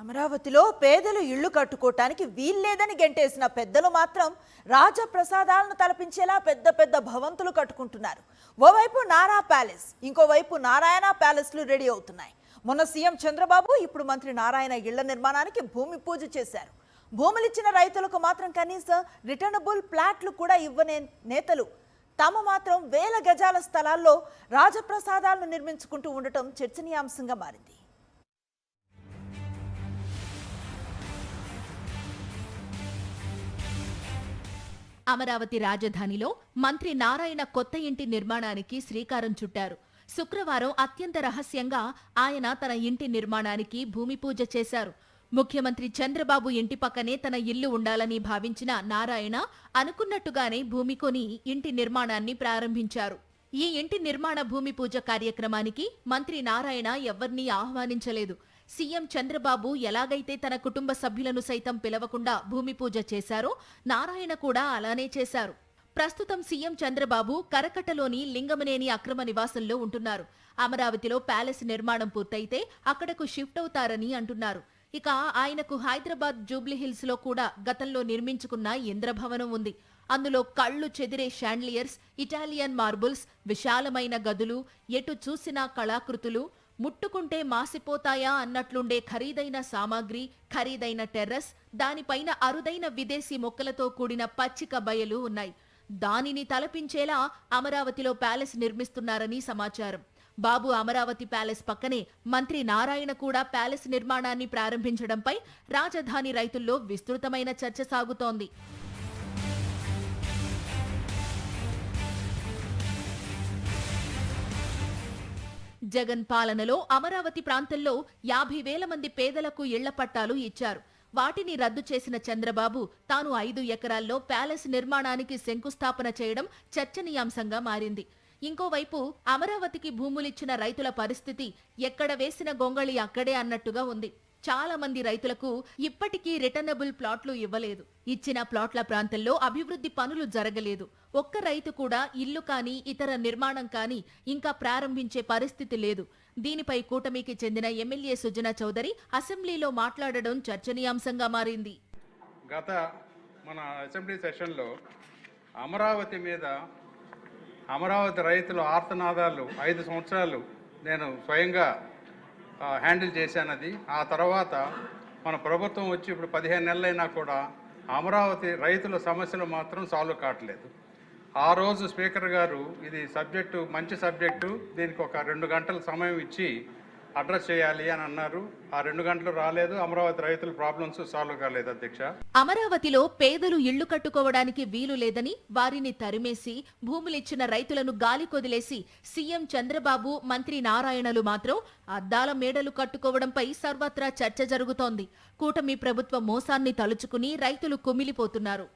అమరావతిలో పేదలు ఇళ్లు కట్టుకోవటానికి వీల్లేదని గెంటేసిన పెద్దలు మాత్రం రాజప్రసాదాలను తలపించేలా పెద్ద పెద్ద భవంతులు కట్టుకుంటున్నారు. ఓవైపు నారా ప్యాలెస్, ఇంకోవైపు నారాయణ ప్యాలెస్లు రెడీ అవుతున్నాయి. మొన్న సీఎం చంద్రబాబు, ఇప్పుడు మంత్రి నారాయణ ఇళ్ల నిర్మాణానికి భూమి పూజ చేశారు. భూములిచ్చిన రైతులకు మాత్రం కనీసం రిటర్నబుల్ ప్లాట్లు కూడా ఇవ్వనే నేతలు తాము మాత్రం వేల గజాల స్థలాల్లో రాజప్రసాదాలను నిర్మించుకుంటూ ఉండటం చర్చనీయాంశంగా మారింది. అమరావతి రాజధానిలో మంత్రి నారాయణ కొత్త ఇంటి నిర్మాణానికి శ్రీకారం చుట్టారు. శుక్రవారం అత్యంత రహస్యంగా ఆయన తన ఇంటి నిర్మాణానికి భూమి పూజ చేశారు. ముఖ్యమంత్రి చంద్రబాబు ఇంటి పక్కనే తన ఇల్లు ఉండాలని భావించిన నారాయణ అనుకున్నట్టుగానే భూమి కొని ఇంటి నిర్మాణాన్ని ప్రారంభించారు. ఈ ఇంటి నిర్మాణ భూమి పూజ కార్యక్రమానికి మంత్రి నారాయణ ఎవ్వర్నీ ఆహ్వానించలేదు. సీఎం చంద్రబాబు ఎలాగైతే తన కుటుంబ సభ్యులను సైతం పిలవకుండా భూమి పూజ చేశారో నారాయణ కూడా అలానే చేశారు. ప్రస్తుతం సీఎం చంద్రబాబు కరకట్టలోని లింగమనేని అక్రమ నివాసంలో ఉంటున్నారు. అమరావతిలో ప్యాలెస్ నిర్మాణం పూర్తయితే అక్కడకు షిఫ్ట్ అవుతారని అంటున్నారు. ఇక ఆయనకు హైదరాబాద్ జూబ్లీహిల్స్ లో కూడా గతంలో నిర్మించుకున్న ఇంద్రభవనం ఉంది. అందులో కళ్లు చెదిరే షాండ్లియర్స్, ఇటాలియన్ మార్బుల్స్, విశాలమైన గదులు, ఎటు చూసినా కళాకృతులు, ముట్టుకుంటే మాసిపోతాయా అన్నట్లుండే ఖరీదైన సామాగ్రి, ఖరీదైన టెర్రస్, దానిపైన అరుదైన విదేశీ మొక్కలతో కూడిన పచ్చిక బయలు ఉన్నాయి. దానిని తలపించేలా అమరావతిలో ప్యాలెస్ నిర్మిస్తున్నారని సమాచారం. బాబు అమరావతి ప్యాలెస్ పక్కనే మంత్రి నారాయణ కూడా ప్యాలెస్ నిర్మాణాన్ని ప్రారంభించడంపై రాజధాని రైతుల్లో విస్తృతమైన చర్చ సాగుతోంది. జగన్ పాలనలో అమరావతి ప్రాంతంలో 50,000 మంది పేదలకు ఇళ్ల పట్టాలు ఇచ్చారు. వాటిని రద్దు చేసిన చంద్రబాబు తాను 5 ఎకరాల్లో ప్యాలెస్ నిర్మాణానికి శంకుస్థాపన చేయడం చర్చనీయాంశంగా మారింది. ఇంకోవైపు అమరావతికి భూములిచ్చిన రైతుల పరిస్థితి ఎక్కడ వేసిన గొంగళి అక్కడే అన్నట్టుగా ఉంది. చాలా మంది రైతులకు ఇప్పటికీ రిటర్నబుల్ ప్లాట్లు ఇవ్వలేదు. ఇచ్చిన ప్లాట్ల ప్రాంతంలో అభివృద్ధి పనులు జరగలేదు. ఒక్క రైతు కూడా ఇల్లు కానీ ఇతర నిర్మాణం కానీ ఇంకా ప్రారంభించే పరిస్థితి లేదు. దీనిపై కూటమికి చెందిన ఎమ్మెల్యే సుజనా చౌదరి అసెంబ్లీలో మాట్లాడడం చర్చనీయాంశంగా మారింది. గత మన అసెంబ్లీ సెషన్లో అమరావతి మీద అమరావతి రైతుల ఆర్తనాదాలు 5 సంవత్సరాలు నేను స్వయంగా హ్యాండిల్ చేశానది. ఆ తర్వాత మన ప్రభుత్వం వచ్చి ఇప్పుడు 15 నెలలైనా కూడా అమరావతి రైతుల సమస్యలు మాత్రం సాల్వ్ కావట్లేదు. ఆ రోజు స్పీకర్ గారు ఇది సబ్జెక్టు మంచి సబ్జెక్టు, దీనికి ఒక 2 గంటల సమయం ఇచ్చి అడ్రస్ చేయాలి అని అన్నారు. ఆ 2 గంటలు రాలేదు. అమరావతి రైతుల ప్రాబ్లమ్స్ సాల్వ్ కాలేదు. అధ్యక్ష, అమరావతిలో పేదలు ఇళ్లు కట్టుకోవడానికి వీలు లేదని వారిని తరిమేసి భూములిచ్చిన రైతులను గాలి కొదిలేసి సీఎం చంద్రబాబు, మంత్రి నారాయణలు మాత్రం అద్దాల మేడలు కట్టుకోవడంపై సర్వత్రా చర్చ జరుగుతోంది. కూటమి ప్రభుత్వ మోసాన్ని తలుచుకుని రైతులు కుమిలిపోతున్నారు.